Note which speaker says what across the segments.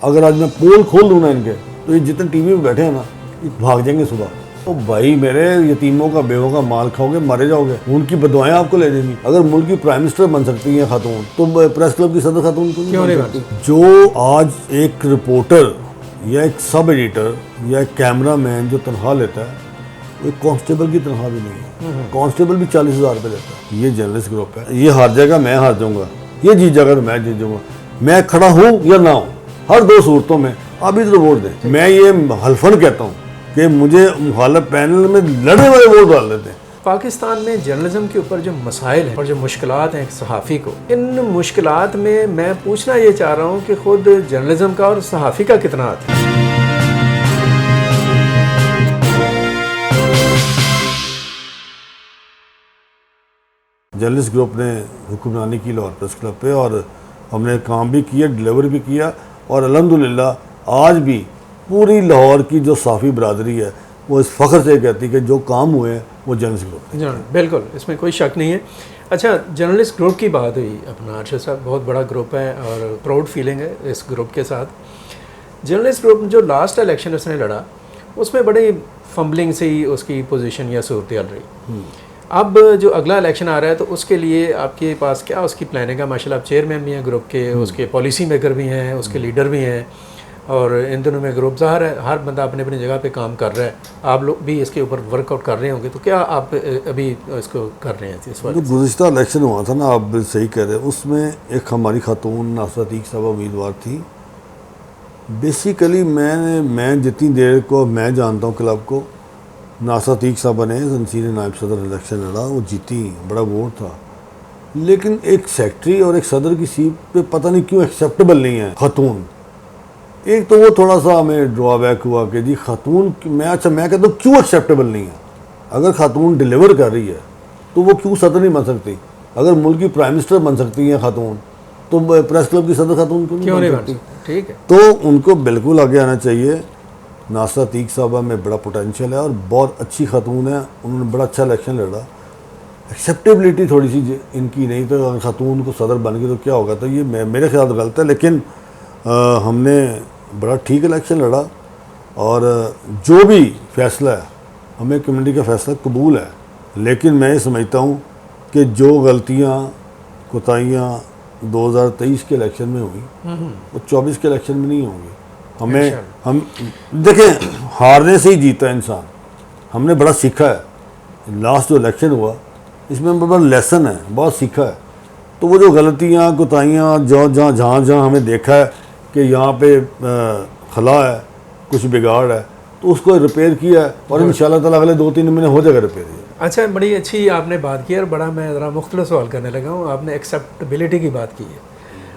Speaker 1: अगर आज मैं पोल खोल दूँ ना इनके, तो ये जितने टीवी में बैठे हैं ना, ये भाग जाएंगे सुबह। तो भाई मेरे यतीमों का बेवों का माल खाओगे, मारे जाओगे, उनकी बदुआएं आपको ले देंगी। अगर मुल्क की प्राइम मिनिस्टर बन सकती हैं खातून, तो प्रेस क्लब की सदर खातून क्यों नहीं बन सकती? जो आज एक रिपोर्टर या एक सब एडिटर या एक कैमरा मैन जो तनख्वाह लेता है, वो एक कांस्टेबल की तनख्वाह भी नहीं है। कांस्टेबल भी 40,000 रुपये लेता है। ये जर्नलिस्ट ग्रुप है, ये हार जाएगा, मैं हार जाऊंगा, ये जीत जाएगा तो मैं जीत जाऊंगा। मैं खड़ा हूँ या ना हूँ, हर दो सूरतों में आप इधर वोट दें। मैं ये हल्फन कहता हूँ कि मुझे मुखालिफ पैनल में लड़ने वाले वोट डाल देते हैं।
Speaker 2: पाकिस्तान में जर्नलिज्म के ऊपर जो मसाइल हैं और जो मुश्किलात हैं एक सहाफ़ी को, इन मुश्किलात में मैं पूछना ये चाह रहा हूँ कि ख़ुद जर्नलिज्म का और सहाफ़ी का कितना हाथ है।
Speaker 1: जर्नलिस्ट ग्रुप ने हुक्मरानी की लाहौर प्रेस क्लब पे, और हमने काम भी किया, डिलीवर भी किया, और अल्हम्दुलिल्लाह आज भी पूरी लाहौर की जो साफ़ी बरादरी है वो इस फ़ख्र से कहती है कि जो काम हुए हैं वो जर्नलिस्ट ग्रुप ने।
Speaker 2: बिल्कुल, इसमें कोई शक नहीं है। अच्छा, जर्नलिस्ट ग्रुप की बात हुई, अपना अरशद साहब बहुत बड़ा ग्रुप है और प्राउड फीलिंग है इस ग्रुप के साथ। जर्नलिस्ट ग्रुप जो लास्ट इलेक्शन उसने लड़ा, उसमें बड़ी फंबलिंग से ही उसकी पोजीशन या सूरत हाल रही। अब जो अगला इलेक्शन आ रहा है तो उसके लिए आपके पास क्या उसकी प्लानिंग है? माशाल्लाह आप चेयरमैन भी हैं ग्रुप के, उसके पॉलिसी मेकर भी हैं, उसके लीडर भी हैं, और इन दिनों में ग्रुप ज़ाहिर है हर बंदा अपने अपनी जगह पे काम कर रहा है। आप लोग भी इसके ऊपर वर्कआउट कर रहे होंगे, तो क्या आप अभी इसको कर रहे हैं इस वक्त?
Speaker 1: जो गुज़िश्ता इलेक्शन हुआ था ना, आप सही कह रहे हैं, उसमें एक हमारी खातून नासर अतीक साहब उम्मीदवार थी। बेसिकली मैं जितनी देर को मैं जानता हूँ क्लब को, नासर अतीक साहब ने जंसीर नायब सदर इलेक्शन लड़ा, वो जीती, बड़ा वोट था। लेकिन एक सेक्रेटरी और एक सदर की सीट पे पता नहीं क्यों एक्सेप्टेबल नहीं है खातून। एक तो वो थोड़ा सा हमें ड्रॉबैक हुआ कि जी खातून, मैं कहता हूँ क्यों एक्सेप्टेबल नहीं है? अगर खातून डिलीवर कर रही है तो वो क्यों सदर नहीं बन सकती? अगर मुल्क की प्राइम मिनिस्टर बन सकती है खातून, तो प्रेस क्लब की सदर खातून क्यों नहीं बन सकती?
Speaker 2: ठीक है,
Speaker 1: तो उनको बिल्कुल आगे आना चाहिए। नासर अतीक साहबा में बड़ा पोटेंशियल है और बहुत अच्छी खातून है, उन्होंने बड़ा अच्छा इलेक्शन लड़ा। एक्सेप्टेबिलिटी थोड़ी सी इनकी नहीं, तो अगर खातून को सदर बन गई तो क्या होगा? तो ये मेरे ख्याल गलत है। लेकिन हमने बड़ा ठीक इलेक्शन लड़ा, और जो भी फैसला है हमें कम्युनिटी का फैसला कबूल है। लेकिन मैं ये समझता हूँ कि जो गलतियाँ कोताहियाँ 2023 के इलेक्शन में हुई वो 24 के इलेक्शन में नहीं होंगी। हम देखें, हारने से ही जीता है इंसान। हमने बड़ा सीखा है, लास्ट जो इलेक्शन हुआ इसमें बड़ा लेसन है, बहुत सीखा है। तो वो जो गलतियाँ कोताहियाँ जहाँ हमें देखा है कि यहाँ पे खला है, कुछ बिगाड़ है, तो उसको रिपेयर किया है, और इंशाल्लाह ताला अगले 2-3 महीने हो जाएगा रिपेयर।
Speaker 2: अच्छा, बड़ी अच्छी आपने बात की, और बड़ा मैं ज़रा मुख्तलिफ सवाल करने लगा हूँ। आपने एक्सेप्टेबिलिटी की बात की है।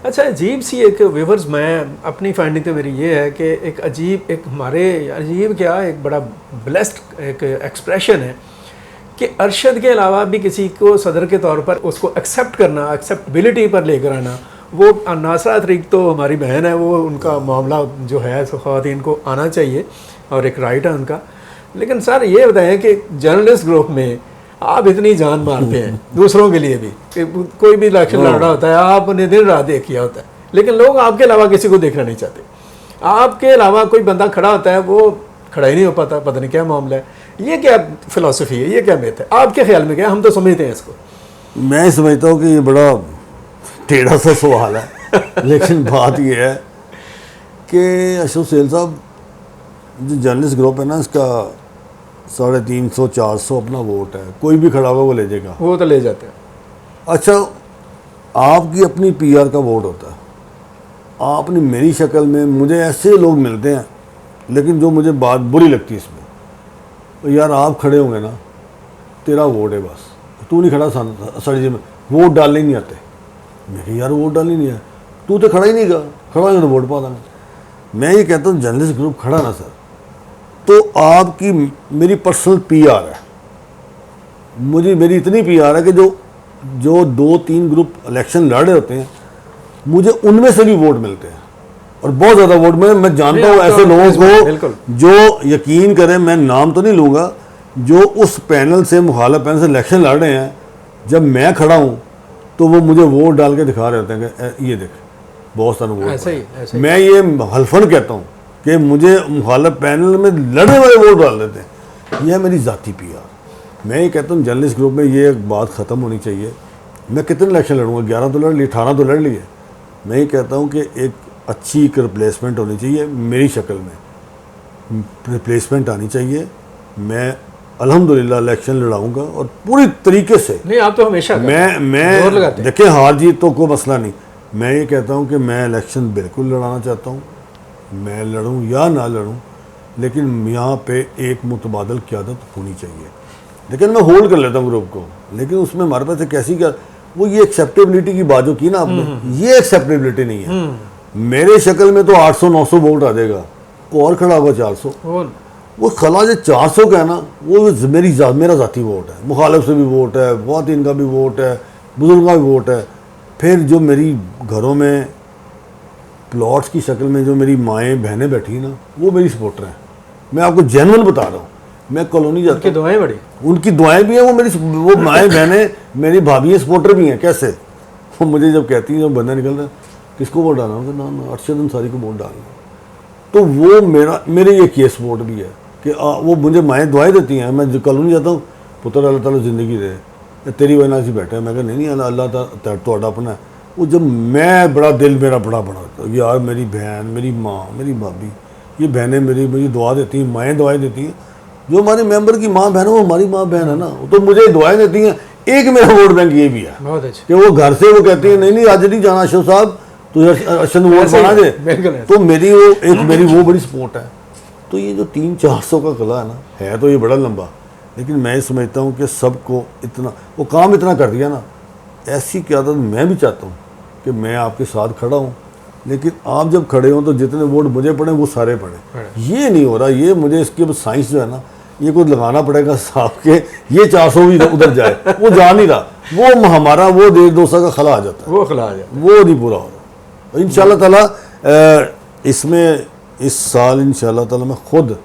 Speaker 2: अच्छा, अजीब सी एक व्यूवर्स, मैं अपनी फाइंडिंग तो मेरी ये है कि एक अजीब, एक हमारे अजीब क्या, एक बड़ा ब्लेस्ड एक एक्सप्रेशन है कि अरशद के अलावा भी किसी को सदर के तौर पर उसको एक्सेप्ट करना, एक्सेप्टेबिलिटी पर लेकर आना। वो नासरा अतीक तो हमारी बहन है, वो उनका मामला जो है सो ख़वातीन को आना चाहिए और एक राइट है उनका। लेकिन सर ये बताएं कि जर्नलिस्ट ग्रुप में आप इतनी जान मारते हैं दूसरों के लिए भी, कि कोई भी इलेक्शन लड़ रहा होता है आपने दिन रात देख किया होता है, लेकिन लोग आपके अलावा किसी को देखना नहीं चाहते। आपके अलावा कोई बंदा खड़ा होता है वो खड़ा ही नहीं हो पाता, पता नहीं क्या मामला है। ये क्या फ़िलासफ़ी है, ये क्या मेथ है आपके ख्याल में? क्या हम तो समझते हैं इसको?
Speaker 1: मैं समझता हूँ कि ये बड़ा टेढ़ा सा सवाल है। लेकिन बात ये है कि अशरफ सेल साहब, जो जर्नलिस्ट ग्रुप है ना, इसका 350-400 अपना वोट है, कोई भी खड़ा होगा वो ले जाएगा,
Speaker 2: वो तो ले जाते हैं।
Speaker 1: अच्छा, आपकी अपनी पीआर का वोट होता है। आपने मेरी शक्ल में, मुझे ऐसे लोग मिलते हैं, लेकिन जो मुझे बात बुरी लगती है इसमें, तो यार आप खड़े होंगे ना, तेरा वोट है, बस तू नहीं खड़ा सड़ी में, वोट डालने नहीं आते। मैं कहा यार वोट डालने नहीं है, तू तो खड़ा ही नहीं, खड़ा हो तो वोट पा देंगे। मैं ये कहता हूँ जर्नलिस्ट ग्रुप खड़ा ना सर, तो आपकी मेरी पर्सनल पीआर है, मेरी इतनी पीआर है कि जो 2-3 ग्रुप इलेक्शन लड़ रहे होते हैं, मुझे उनमें से भी वोट मिलते हैं, और बहुत ज़्यादा वोट में। मैं जानता हूँ ऐसे लोगों को जो, यकीन करें मैं नाम तो नहीं लूँगा, जो उस पैनल से, मुखालिफ पैनल से इलेक्शन लड़ रहे हैं, जब मैं खड़ा हूँ तो वो मुझे वोट डाल के दिखा रहे होते हैं कि ये देख बहुत सारे वोट
Speaker 2: ऐसे ही
Speaker 1: पाए।
Speaker 2: ऐसे ही
Speaker 1: मैं ये हल्फन कहता हूँ कि मुझे मुखालिफ पैनल में लड़ने वाले वोट डाल देते हैं, यह है मेरी ज़ाती PR। मैं ये कहता हूँ जर्नलिस्ट ग्रुप में ये बात ख़त्म होनी चाहिए। मैं कितने इलेक्शन लड़ूंगा, 11 तो लड़ लिए, 18 तो लड़ लिए। मैं ये कहता हूँ कि एक अच्छी एक रिप्लेसमेंट होनी चाहिए, मेरी शक्ल में रिप्लेसमेंट आनी चाहिए। मैं अल्हम्दुलिल्लाह इलेक्शन लड़ाऊंगा और पूरी तरीके से।
Speaker 2: नहीं, आप तो हमेशा जोर
Speaker 1: मैं
Speaker 2: लगाते हैं।
Speaker 1: देखिए हार जीत तो कोई मसला नहीं, मैं ये कहता हूँ कि मैं इलेक्शन बिल्कुल लड़ाना चाहता हूँ, मैं लड़ूँ या ना लड़ूँ, लेकिन यहाँ पे एक मुतबादल क़यादत होनी चाहिए। लेकिन मैं होल्ड कर लेता हूँ ग्रुप को, लेकिन उसमें हमारे पास एक ऐसी क्या, वो ये एक्सेप्टेबिलिटी की बात जो की ना आपने, ये एक्सेप्टेबिलिटी नहीं है। मेरे शक्ल में तो 800-900 वोट आ जाएगा, और खड़ा होगा 400। वो खला जो 400 का है ना, वो मेरा ज़ाती वोट है, मुखालिफ से भी वोट है, ख़वातीन का भी वोट है, बुजुर्ग का भी वोट है। फिर जो मेरी घरों में प्लॉट्स की शक्ल में जो मेरी माएँ बहनें बैठी ना, वो मेरी सपोर्टर हैं। मैं आपको जेन्युइन बता रहा हूँ। मैं कॉलोनी जाता,
Speaker 2: उनकी दुआएं बड़ी,
Speaker 1: उनकी दुआएं भी हैं, वो माएँ बहनें मेरी भाभी सपोर्टर भी हैं। कैसे? वो मुझे जब कहती हैं, जब बंदा निकल रहा है, किसको वोट डालना होगा, ना अरशद अंसारी को वोट डालना, तो वो मेरे ये केस वोट भी है कि वो मुझे माएँ दुआएं देती हैं। मैं कॉलोनी जाता हूँ, पुत्र अल्लाह ताला ज़िंदगी दे, तेरी वजह से बैठा है। मैं कहा नहीं अल्लाह तो अपना है। वो जब मैं बड़ा दिल मेरा बड़ा यार, मेरी बहन, मेरी माँ, मेरी भाभी, ये बहनें मुझे दुआ देती हैं, माएँ दुआएं देती हैं। जो हमारे मेंबर की माँ बहन है, वो हमारी माँ बहन है ना, तो मुझे दुआएं देती हैं। एक मेरा वोट बैंक ये भी है
Speaker 2: बहुत अच्छा
Speaker 1: कि वो घर से वो कहती है नहीं आज नहीं जाना अशरफ साहब, तो अरशद वोट बना दे, तो मेरी वो बड़ी सपोर्ट है। तो ये जो 300-400 का कला है ना, है तो ये बड़ा लंबा, लेकिन मैं समझता हूँ कि सबको इतना वो काम इतना कर दिया ना, ऐसी क़यादत मैं भी चाहता हूँ कि मैं आपके साथ खड़ा हूँ, लेकिन आप जब खड़े हों तो जितने वोट मुझे पड़े वो सारे पड़े। ये नहीं हो रहा, ये मुझे इसके साइंस जो है ना, ये कुछ लगाना पड़ेगा साहब के ये 400 भी उधर जाए, वो जा नहीं रहा, वो हमारा वो 150-200 का खला आ जाता है,
Speaker 2: वो खला आ जाता है,
Speaker 1: वो नहीं पूरा हो रहा। इंशाल्लाह ताला इसमें इस साल इंशाल्लाह ताला मैं खुद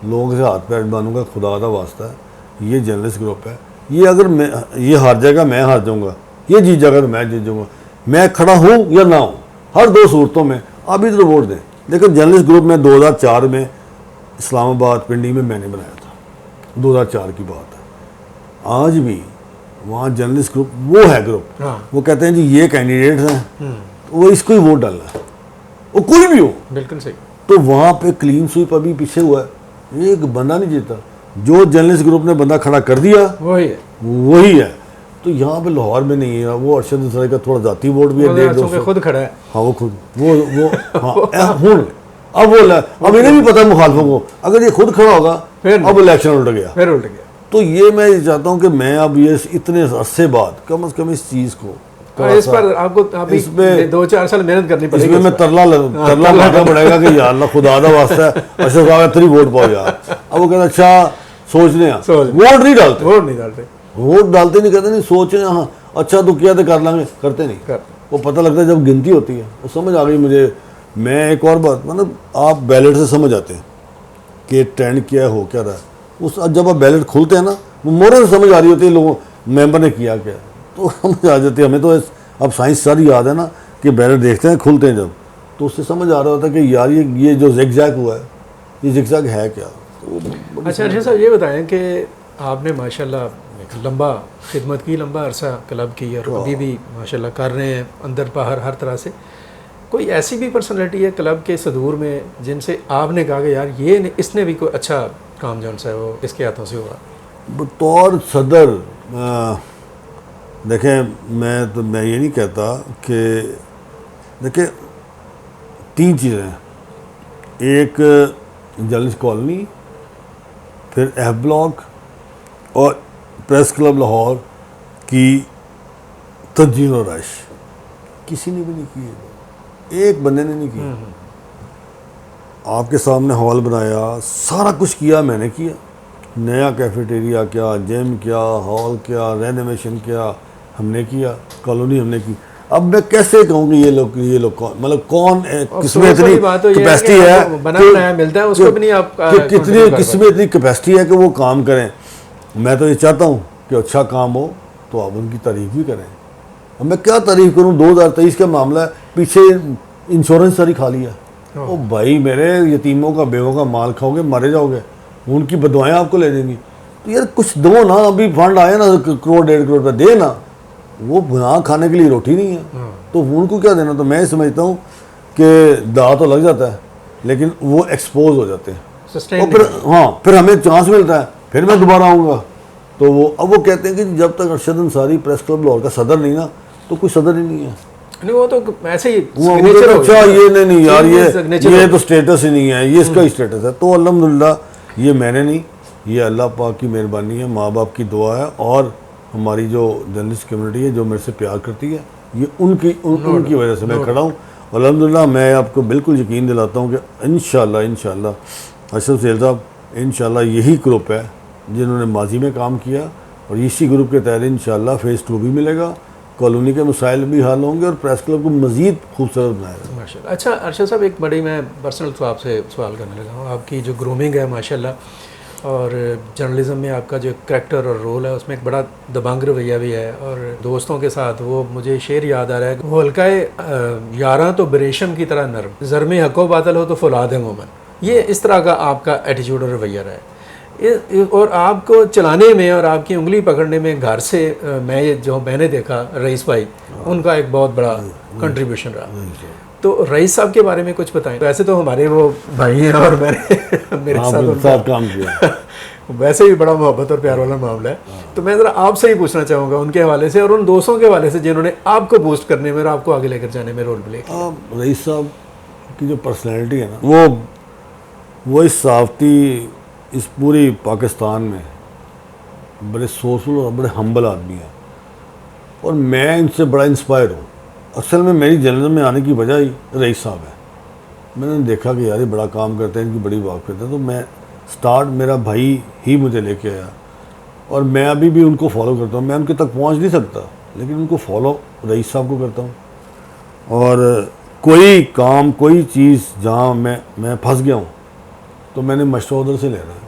Speaker 1: लोगों से हाथ पैर बांधूंगा, खुदा का वास्ता है। ये जर्नलिस्ट ग्रुप है, ये अगर मैं ये हार जाएगा मैं हार जाऊँगा, ये जीत जाएगा तो मैं जीत जाऊँगा, मैं खड़ा हूँ या ना हूँ, हर दो सूरतों में आप इधर वोट दें। लेकिन जर्नलिस्ट ग्रुप में 2004 में इस्लामाबाद पिंडी में मैंने बनाया था, 2004 की बात है। आज भी वहाँ जर्नलिस्ट ग्रुप वो है ग्रुप, वो कहते हैं जी ये कैंडिडेट्स हैं, वो इसको ही वोट डालना है, वो कोई भी हो।
Speaker 2: बिल्कुल सही।
Speaker 1: तो वहाँ पे क्लीन स्वीप अभी पीछे हुआ है, एक बंदा नहीं जीता, जो जर्नलिस्ट ग्रुप ने बंदा खड़ा कर दिया वही है। तो यहाँ पे लाहौर में नहीं है, वो अरशद अंसारी का थोड़ा जाती वोट भी है, 150
Speaker 2: खुद खड़ा है।
Speaker 1: हाँ वो खुद वो हाँ अब इन्हें भी पता है मुखालफों को, अगर ये खुद खड़ा होगा अब इलेक्शन उल्ट गया। तो ये मैं चाहता हूँ कि मैं अब ये इतने अरसे बाद कम से कम इस चीज़ को
Speaker 2: इस पर आपको इसमें 2-4 साल मेहनत करनी पड़ेगी।
Speaker 1: इसमें मैं तरला मारना पड़ेगा कि यार अल्लाह खुदा दा वास्ता है अरशद साहब तेरी वोट पाओ यार। अब वो कहता अच्छा सोचने वोट नहीं डालते, वोट डालते नहीं, कहते नहीं सोचने, हाँ अच्छा तो किया तो कर लांगे, करते नहीं। वो पता लगता है जब गिनती होती है, वो समझ आ गई मुझे। मैं एक और बात, मतलब आप बैलेट से समझ आते हैं कि ट्रेंड क्या है, हो क्या रहा है। उस जब आप बैलेट खोलते हैं ना, वो मोरल से समझ आ रही होती है लोगों मेंबर ने किया क्या, तो समझ आ जाती है। हमें तो अब साइंस सारी याद है ना कि बैलेट देखते हैं खुलते हैं जब, तो उससे समझ आ रहा होता है कि यार ये जो जिगजैग हुआ है, ये जिगजैग है क्या। तो
Speaker 2: अच्छा अर्शद साहब ये बताएं कि आपने माशाल्लाह एक लंबा खिदमत की, लंबा अरसा क्लब की, और अभी भी माशाल्लाह कर रहे हैं अंदर बाहर हर तरह से। कोई ऐसी भी पर्सनैलिटी है क्लब के सदूर में जिनसे आपने कहा कि यार ये इसने भी कोई अच्छा काम जो है वो इसके हाथों से हुआ?
Speaker 1: बतौर सदर देखें, मैं ये नहीं कहता कि देखें 3 चीज़ें हैं, एक जर्नलिस्ट कॉलोनी, फिर एफ ब्लॉक और प्रेस क्लब लाहौर की तंजीम और राइश। किसी ने भी नहीं की, एक बंदे ने नहीं किया। आपके सामने हॉल बनाया, सारा कुछ किया, मैंने किया। नया कैफेटेरिया क्या, जिम क्या, हॉल क्या, रेनोवेशन क्या, हमने किया। कॉलोनी हमने की। अब मैं कैसे कहूँ कि ये लोग मतलब कौन किसमें इतनी कैपेसिटी है,
Speaker 2: मिलता है उसको भी नहीं आप
Speaker 1: किसमें इतनी कैपेसिटी है कि वो काम करें। मैं तो ये चाहता हूँ कि अच्छा काम हो तो आप उनकी तारीफ भी करें। अब मैं क्या तारीफ करूँ, 2023 का मामला है, पीछे इंश्योरेंस सारी खा लिया। ओ भाई मेरे, यतीमों का बेवों का माल खाओगे मारे जाओगे, उनकी बदवाएं आपको ले देंगी। तो यार कुछ दो ना, अभी फंड आए ना करोड़ 1.5 करोड़ रुपये दे ना, वो गुनाह खाने के लिए रोटी नहीं है तो उनको क्या देना। तो मैं समझता हूँ कि दाव तो लग जाता है लेकिन वो एक्सपोज हो जाते हैं और फिर फिर हमें चांस मिलता है, फिर मैं दोबारा आऊँगा। तो वो अब वो कहते हैं कि जब तक अरशद अंसारी प्रेस क्लब लाहौर का सदर नहीं ना, तो कोई सदर ही नहीं है।
Speaker 2: नहीं वो तो ऐसे ही
Speaker 1: वो अच्छा ये नहीं यार, ये तो स्टेटस ही नहीं है, ये इसका ही स्टेटस है। तो अल्हम्दुलिल्लाह ये मैंने नहीं, ये अल्लाह पाक की मेहरबानी है, माँ बाप की दुआ है और हमारी जो जर्नलिस्ट कम्युनिटी है जो मेरे से प्यार करती है, ये उनकी वजह से मैं खड़ा हूँ। अल्हम्दुलिल्लाह मैं आपको बिल्कुल यकीन दिलाता हूँ कि इंशाल्लाह अशरफ सेल साहब इंशाल्लाह यही ग्रुप है जिन्होंने माजी में काम किया और इसी ग्रुप के तहत इंशाल्लाह फेज़ 2 भी मिलेगा, कॉलोनी के मसाइल भी हल होंगे और प्रेस क्लब को मज़ीद खूबसूरत बनाएगा
Speaker 2: माशाल्लाह। अच्छा अरशद साहब, एक बड़ी मैं पर्सनल तो आपसे सवाल करने लगा हूँ, आपकी जो ग्रूमिंग है माशाल्लाह और जर्नलिज्म में आपका जो करैक्टर और रोल है उसमें एक बड़ा दबंग रवैया भी है और दोस्तों के साथ वो मुझे शेर याद आ रहा है, वो हल्काए यारां तो बरेशम की तरह नरम, ज़र्मे हको बातल हो तो फौलाद है मोमन, ये इस तरह का आपका एटीट्यूड और रवैया रहा है। और आपको चलाने में और आपकी उंगली पकड़ने में घर से मैंने देखा रईस भाई, उनका एक बहुत बड़ा कंट्रीब्यूशन रहा। तो रईस साहब के बारे में कुछ बताएं। वैसे तो हमारे वो भाई हैं और मेरे साथ
Speaker 1: काम किया
Speaker 2: वैसे भी बड़ा मोहब्बत और प्यार वाला मामला है। तो मैं ज़रा आपसे ही पूछना चाहूँगा उनके हवाले से और उन दोस्तों के हवाले से जिन्होंने आपको बूस्ट करने में और आपको आगे लेकर जाने में रोल प्ले किया।
Speaker 1: रईस साहब की जो पर्सनैलिटी है ना, वो इस साफ्ती इस पूरी पाकिस्तान में बड़े सोशल और बड़े हम्बल आदमी हैं और मैं इनसे बड़ा इंस्पायर हूँ। असल में मेरी जर्नलिज्म में आने की वजह ही रईस साहब है। मैंने देखा कि यार ये बड़ा काम करते हैं, इनकी बड़ी वाक़फ़ियत है, तो मैं स्टार्ट मेरा भाई ही मुझे लेके आया और मैं अभी भी उनको फॉलो करता हूँ। मैं उनके तक पहुँच नहीं सकता लेकिन उनको फॉलो रईस साहब को करता हूँ। और कोई काम कोई चीज़ जहाँ मैं फंस गया हूँ तो मैंने मशवरा उधर से ले रहा है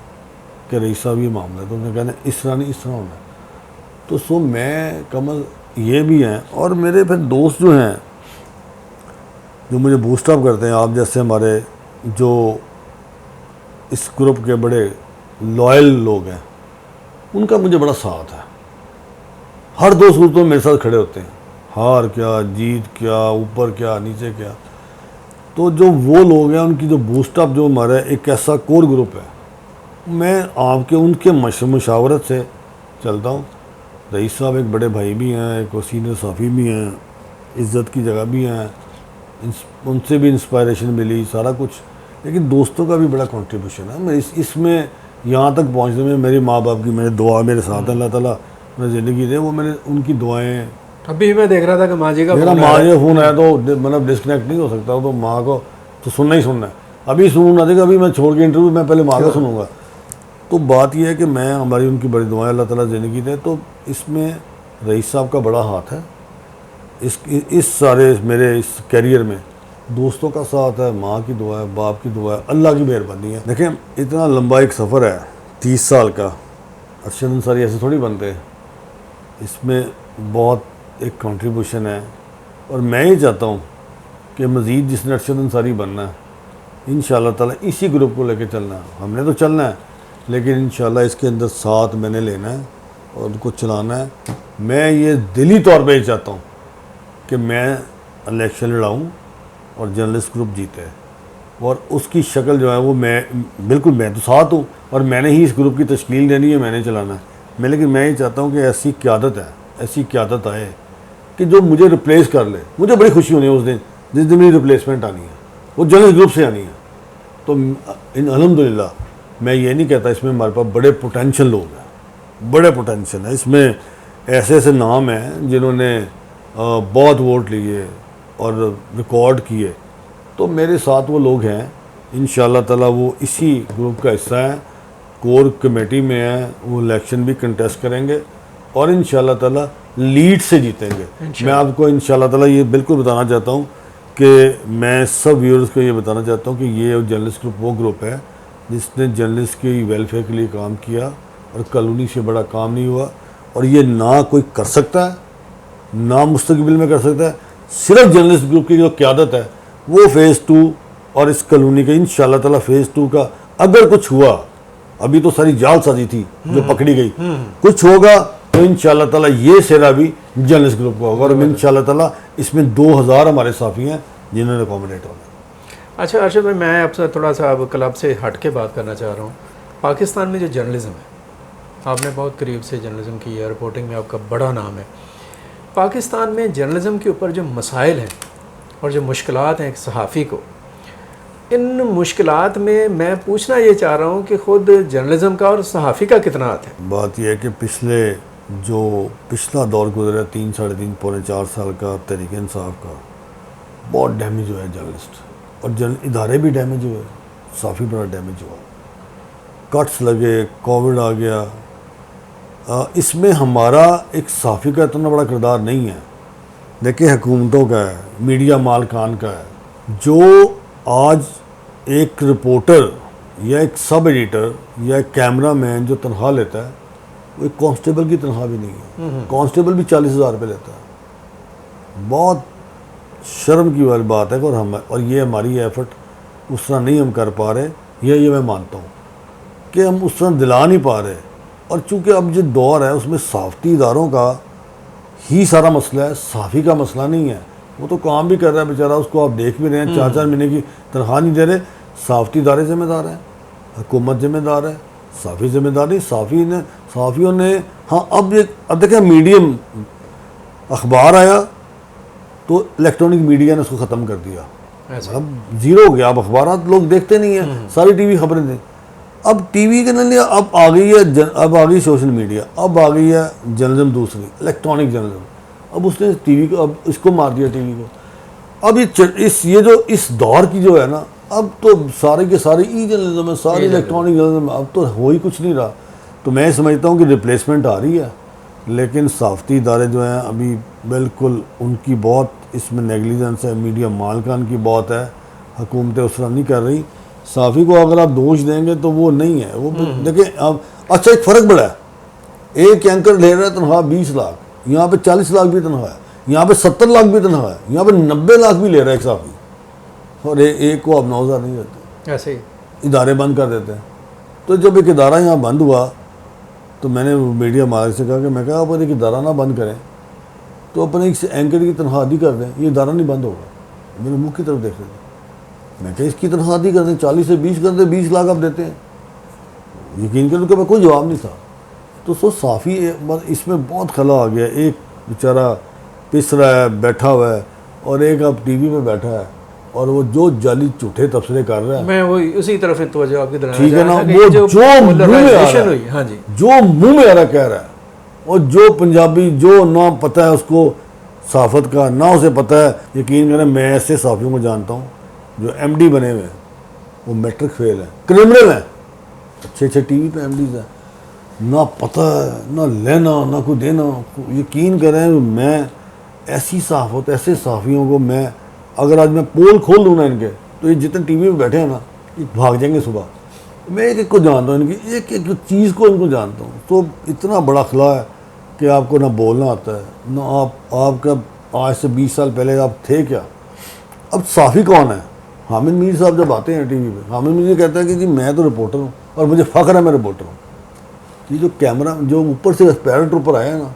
Speaker 1: कि रईस साहब ये मामला है, तो उन्होंने कहना इस तरह नहीं इस तरह होना है। तो सो मैं कमल ये भी हैं और मेरे फिर दोस्त जो हैं जो मुझे बूस्टअप करते हैं, आप जैसे हमारे जो इस ग्रुप के बड़े लॉयल लोग हैं, उनका मुझे बड़ा साथ है। हर 2 सूरतों में मेरे साथ खड़े होते हैं, हार क्या जीत क्या ऊपर क्या नीचे क्या। तो जो वो लोग हैं उनकी जो बूस्टअप जो हमारा एक ऐसा कोर ग्रुप है, मैं आपके उनके मशावरत से चलता हूँ। रईस साहब एक बड़े भाई भी हैं, एक सीनियर साफ़ी भी हैं, इज़्ज़त की जगह भी हैं, उनसे भी इंस्पायरेशन मिली सारा कुछ। लेकिन दोस्तों का भी बड़ा कंट्रीब्यूशन है। मैं इसमें यहाँ तक पहुँचने में मेरे माँ बाप की मेरी दुआ मेरे साथ अल्लाह ताला मेरी ज़िंदगी दे, वो मैंने उनकी दुआएँ।
Speaker 2: अभी मैं देख रहा था कि माँ जी का
Speaker 1: मेरा माँ जी का फ़ोन आया तो मतलब डिस्कनेक्ट नहीं हो सकता, तो माँ को तो सुनना ही सुनना है। अभी सुनना देगा, अभी मैं छोड़ के इंटरव्यू मैं पहले माँ का सुनूंगा। तो बात यह है कि मैं हमारी उनकी बड़ी दुआएं अल्लाह ताला ज़िंदगी दे। तो इसमें रईस साहब का बड़ा हाथ है, इस सारे मेरे इस कैरियर में दोस्तों का साथ है, माँ की दुआ है, बाप की दुआ है, अल्लाह की मेहरबानी है। देखें इतना लंबा एक सफ़र है 30 साल का, अरशद अंसारी ऐसे थोड़ी बनते हैं, इसमें बहुत एक कंट्रीब्यूशन है। और मैं ही चाहता हूँ कि मज़ीद जिसने अरशद अंसारी बनना है इंशाअल्लाह ताला इसी ग्रुप को लेकर चलना है। हमने तो चलना है लेकिन इंशाअल्लाह इसके अंदर साथ मैंने लेना है और उनको चलाना है। मैं ये दिली तौर पे ही चाहता हूँ कि मैं इलेक्शन लड़ाऊँ और जर्नलिस्ट ग्रुप जीते और उसकी शक्ल जो है वो मैं तो साथ हूँ और मैंने ही इस ग्रुप की तश्कील देनी है, मैंने चलाना है। लेकिन मैं ये चाहता हूँ कि ऐसी क़यादत आए कि जो मुझे रिप्लेस कर ले। मुझे बड़ी खुशी होनी है उस दिन जिस दिन मेरी रिप्लेसमेंट आनी है, वो जर्नलिस्ट ग्रुप से आनी है। तो अल्हम्दुलिल्लाह मैं ये नहीं कहता, इसमें हमारे पास बड़े पोटेंशियल लोग हैं, बड़े पोटेंशियल है। इसमें ऐसे ऐसे नाम हैं जिन्होंने बहुत वोट लिए और रिकॉर्ड किए। तो मेरे साथ वो लोग हैं, इंशाअल्लाह ताला वो इसी ग्रुप का हिस्सा है, कोर कमेटी में है, वो इलेक्शन भी कंटेस्ट करेंगे और इंशाअल्लाह ताला लीड से जीतेंगे। मैं आपको इंशाअल्लाह ताला ये बिल्कुल बताना चाहता हूँ कि मैं सब व्यूअर्स को ये बताना चाहता हूँ कि ये जर्नलिस्ट ग्रुप वो ग्रुप है जिसने जर्नलिस्ट की वेलफेयर के लिए काम किया और कॉलोनी से बड़ा काम नहीं हुआ। और ये ना कोई कर सकता है ना मुस्तकबिल में कर सकता है। सिर्फ जर्नलिस्ट ग्रुप की जो क़यादत है वो फेज़ 2 और इस कॉलोनी का इंशाल्लाह ताला फेज़ 2 का अगर कुछ हुआ, अभी तो सारी जालसाजी थी जो पकड़ी गई, कुछ होगा तो इंशाल्लाह ताला ये सेरा भी जर्नलिस्ट ग्रुप का होगा और इंशाल्लाह ताला इसमें 2000 हमारे साथी हैं जिन्होंने अकोमोडेट होना।
Speaker 2: अच्छा अर्शद भाई, मैं आपसे थोड़ा सा अब क्लब से हट के बात करना चाह रहा हूँ। पाकिस्तान में जो जर्नलिज़्म है, आपने बहुत करीब से जर्नलिज़्म की है, रिपोर्टिंग में आपका बड़ा नाम है। पाकिस्तान में जर्नलिज़्म के ऊपर जो मसाइल हैं और जो मुश्किलात हैं एक सहाफ़ी को, इन मुश्किलात में मैं पूछना ये चाह रहा हूँ कि ख़ुद जर्नलिज़्म का और सहाफ़ी का कितना हाथ है?
Speaker 1: बात यह है कि पिछला दौर गुजरा 3, साढ़े 3, पौने 4 साल का तहरीक इंसाफ का, बहुत डैमेज हुआ है जर्नलिस्ट और इदारे भी डैमेज हुए, काफ़ी बड़ा डैमेज हुआ, कट्स लगे, कोविड आ गया। इसमें हमारा एक सहाफ़ी का इतना बड़ा किरदार नहीं है, देखिए हुकूमतों का है, मीडिया मालकान का है। जो आज एक रिपोर्टर या एक सब एडिटर या एक कैमरा मैन जो तनख्वाह लेता है, वो एक कांस्टेबल की तनख्वाह भी नहीं है। कांस्टेबल भी 40,000 रुपये लेता है। बहुत शर्म की वाली बात है और ये हमारी एफर्ट उस तरह नहीं हम कर पा रहे, ये मैं मानता हूँ कि हम उस तरह दिला नहीं पा रहे। और चूँकि अब जो दौर है उसमें सहाफ़ती इदारों का ही सारा मसला है, सहाफ़ी का मसला नहीं है। वो तो काम भी कर रहा है बेचारा, उसको आप देख भी रहे हैं, 4-4 महीने की तनख्वाह नहीं दे रहे। सहाफ़ती इदारे ज़िम्मेदार हैं, हुकूमत ज़िम्मेदार है, सहाफ़ी ज़िम्मेदार नहीं। सहाफ़ियों ने हाँ अब देखिए मीडियम अखबार आया तो इलेक्ट्रॉनिक मीडिया ने उसको ख़त्म कर दिया, अब ज़ीरो हो गया। अब अखबार लोग देखते नहीं हैं, सारी टीवी खबरें दें। अब टीवी के नहीं, अब आ गई है, अब आ गई सोशल मीडिया, अब आ गई है जर्नलिज्म दूसरी, इलेक्ट्रॉनिक जर्नलिज्म। अब उसने टीवी को, अब इसको मार दिया टीवी को। अब ये जो इस दौर की जो है ना, अब तो सारे के सारे ई जर्नलिज्म है, सारी इलेक्ट्रॉनिक जर्नलिज्म, अब तो हो ही कुछ नहीं रहा। तो मैं समझता हूँ कि रिप्लेसमेंट आ रही है, लेकिन सहाफ़ती इदारे जो हैं अभी बिल्कुल उनकी बहुत इसमें नेगलिजेंस है, मीडिया मालकान की बहुत है, हुकूमतें उस तरह नहीं कर रही। सहाफ़ी को अगर आप दोष देंगे तो वो नहीं है, वो देखिए अब अच्छा एक फ़र्क बड़ा है, एक एंकर ले रहा है तनख्वाह 20 लाख, यहाँ पे 40 लाख भी तनख्वाह है, यहाँ पे 70 लाख भी तनख्वाह है, यहाँ पे 90 लाख भी ले रहा है एक सहाफ़ी, और एक को आप 9,000 नहीं देते, ऐसे ही इदारे बंद कर देते हैं। तो जब एक इदारा यहाँ बंद हुआ तो मैंने मीडिया मालिक से कहा कि मैं आप एक इदारा ना बंद करें तो अपने एक एंकर की तनख्वाह आधी कर दें, ये इदारा नहीं बंद होगा। मेरे मुँह की तरफ देख रहे थे, मैं कहा इसकी तनख्वाह आधी कर दें, 40 से 20 कर दें, 20 लाख आप देते हैं। यकीन करें उनका कोई जवाब नहीं था। तो सहाफ़ी इसमें बहुत खला आ गया, एक बेचारा पिस रहा है, बैठा हुआ है, और एक अब टीवी पे बैठा है और वो जो जाली झूठे तबसरे कर रहा है।
Speaker 2: मैं वो उसी तरफ तवज्जो आपकी तरफ,
Speaker 1: ठीक है ना, वो जो मुंह में आ रहा है,
Speaker 2: हाँ जी,
Speaker 1: जो मुंह में आ रहा कह रहा है, और जो पंजाबी जो ना पता है उसको सहाफ़त का, ना उसे पता है, यकीन करें मैं ऐसे सहाफ़ियों को जानता हूँ जो MD बने हुए हैं, वो मैट्रिक फेल है, क्रिमिनल हैं, अच्छे टीवी पे MDs हैं, ना पता है, ना लेना, ना कोई देना। यकीन करें मैं ऐसी सहाफ़त, ऐसे सहाफ़ियों को मैं अगर आज मैं पोल खोल दूँ ना इनके, तो ये जितने टीवी पे बैठे हैं ना, ये भाग जाएंगे सुबह। मैं एक को जानता हूँ, इनकी एक चीज़ को इनको जानता हूँ। तो इतना बड़ा खला है कि आपको ना बोलना आता है, ना आपका आज से 20 साल पहले आप थे क्या। अब सहाफ़ी कौन है? हामिद मीर साहब जब आते हैं टीवी पे, हामिद मीर कहता है कि जी मैं तो रिपोर्टर हूँ और मुझे फ़ख्र है मैं रिपोर्टर हूँ। ये जो कैमरा जो ऊपर से पैरेट ऊपर आया है ना,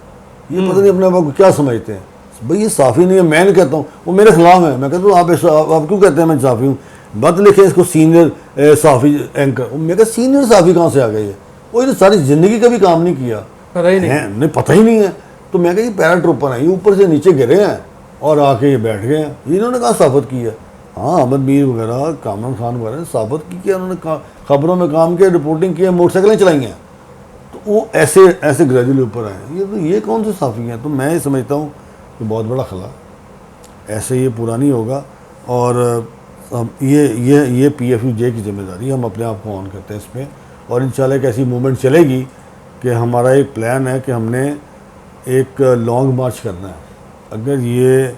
Speaker 1: ये पता नहीं अपने आप को क्या समझते हैं। भाई ये सहाफ़ी नहीं है, मैं नहीं कहता हूँ, वो मेरे खिलाफ है। मैं कहता हूँ आप क्यों कहते हैं मैं सहाफ़ी हूँ? बात लिखे इसको सीनियर सहाफ़ी एंकर। मैं कहता सीनियर सहाफ़ी कहाँ से आ गई है? वो ये सारी ज़िंदगी का भी काम नहीं किया,
Speaker 2: पता ही नहीं
Speaker 1: है, नहीं पता ही नहीं है। तो मैं कहती पैरेट ऊपर है, ये ऊपर से नीचे गिरे हैं और आके ये बैठ गए हैं। इन्होंने कहा सहाफ़त की है? हाँ, अहमद मीर वगैरह, कामरान खान वगैरह सहाफ़त की किया, उन्होंने खबरों में काम किया, रिपोर्टिंग की, मोटरसाइकिलें चलाई हैं। तो वो ऐसे ग्रेजुअली ऊपर आए। ये कौन से सहाफ़ी हैं? तो मैं ये समझता हूँ कि बहुत बड़ा खला, ऐसे ये पूरा नहीं होगा। और ये PFUJ की जिम्मेदारी, हम अपने आप को ऑन करते हैं इस पर। और इंशाल्लाह एक ऐसी मूवमेंट चलेगी कि हमारा एक प्लान है कि हमने एक लॉन्ग मार्च करना है। अगर ये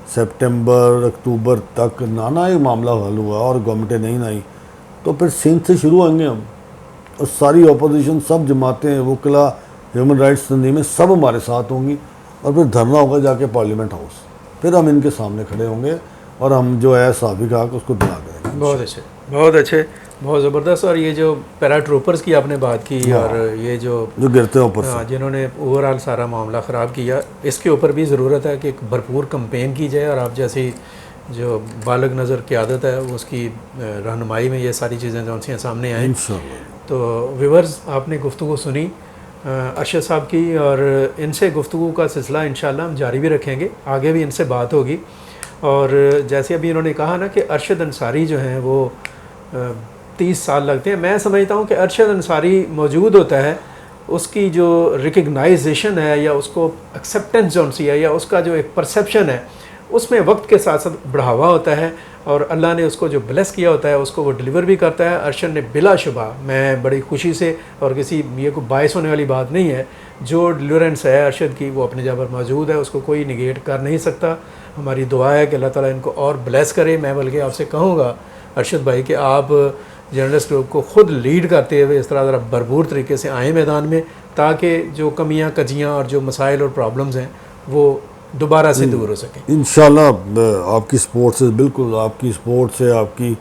Speaker 1: सितंबर अक्टूबर तक ना ये मामला हल हुआ और गवर्नमेंटें नहीं आई, तो फिर सिंध से शुरू होंगे हम, और सारी अपोजिशन, सब जमातें, वकला, ह्यूमन राइट्स तंजीमें सब हमारे साथ होंगी, और फिर धरना होगा जाके पार्लियामेंट हाउस। फिर हम इनके सामने खड़े होंगे और हम जो है साबिक हक उसको दिला करेंगे।
Speaker 2: बहुत अच्छे, बहुत अच्छे, बहुत ज़बरदस्त। और ये जो पैराट्रूपर्स की आपने बात की और ये जो
Speaker 1: गिरते हैं ऊपर से,
Speaker 2: जिन्होंने ओवरऑल सारा मामला ख़राब किया, इसके ऊपर भी ज़रूरत है कि एक भरपूर कंपेन की जाए और आप जैसी जो बालग नज़र क़यादत है उसकी रहनुमाई में ये सारी चीज़ें जो सी सामने आएँ।
Speaker 1: इंशाअल्लाह।
Speaker 2: तो व्यूअर्स, आपने गुफ्तगू सुनी अरशद साहब की, और इनसे गुफ्तगू का सिलसिला इंशाल्लाह हम जारी भी रखेंगे, आगे भी इनसे बात होगी। और जैसे अभी इन्होंने कहा ना कि अरशद अंसारी जो हैं वो 30 साल लगते हैं, मैं समझता हूँ कि अरशद अंसारी मौजूद होता है, उसकी जो रिकग्नाइजेशन है या उसको एक्सेप्टेंस जो सी है या उसका जो एक परसेप्शन है उसमें वक्त के साथ साथ बढ़ावा होता है, और अल्लाह ने उसको जो ब्लेस किया होता है उसको वो डिलीवर भी करता है। अरशद ने बिलाशुबा, मैं बड़ी खुशी से, और किसी ये को बायस होने वाली बात नहीं है, जो डिलीवरेंस है अरशद की वो अपने जगह पर मौजूद है, उसको कोई निगेट कर नहीं सकता। हमारी दुआ है कि अल्लाह ताला इनको और ब्लेस करे। मैं बल्कि आपसे कहूँगा अरशद भाई कि आप जर्नलिस्ट ग्रुप को ख़ुद लीड करते हुए इस तरह ज़रा भरपूर तरीके से आएँ मैदान में, ताकि जो कमियाँ कजियाँ और जो मसाइल और प्रॉब्लम्स हैं वो दोबारा से दूर हो सके
Speaker 1: इंशाल्लाह। आपकी सपोर्ट से, बिल्कुल आपकी सपोर्ट से, आपकी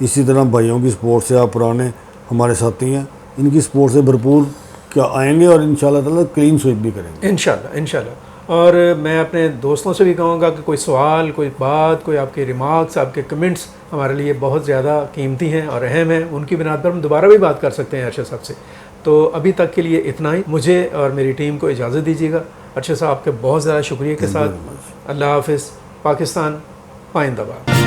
Speaker 1: इसी तरह भाइयों की सपोर्ट से, आप पुराने हमारे साथी हैं, इनकी सपोर्ट से भरपूर क्या आएंगे और इंशाल्लाह ताला क्लीन स्वीप भी करेंगे
Speaker 2: इंशाल्लाह, इंशाल्लाह। और मैं अपने दोस्तों से भी कहूँगा कि कोई सवाल, कोई बात, कोई आपके रिमार्क्स, आपके कमेंट्स हमारे लिए बहुत ज़्यादा कीमती हैं और अहम हैं, उनकी बिनाद पर हम दोबारा भी बात कर सकते हैं अरशद साहब से। तो अभी तक के लिए इतना ही, मुझे और मेरी टीम को इजाज़त दीजिएगा। अरशद साहब आपके बहुत ज़्यादा शुक्रिया के साथ अल्लाह हाफ़िज़। पाकिस्तान पाइंदाबाद।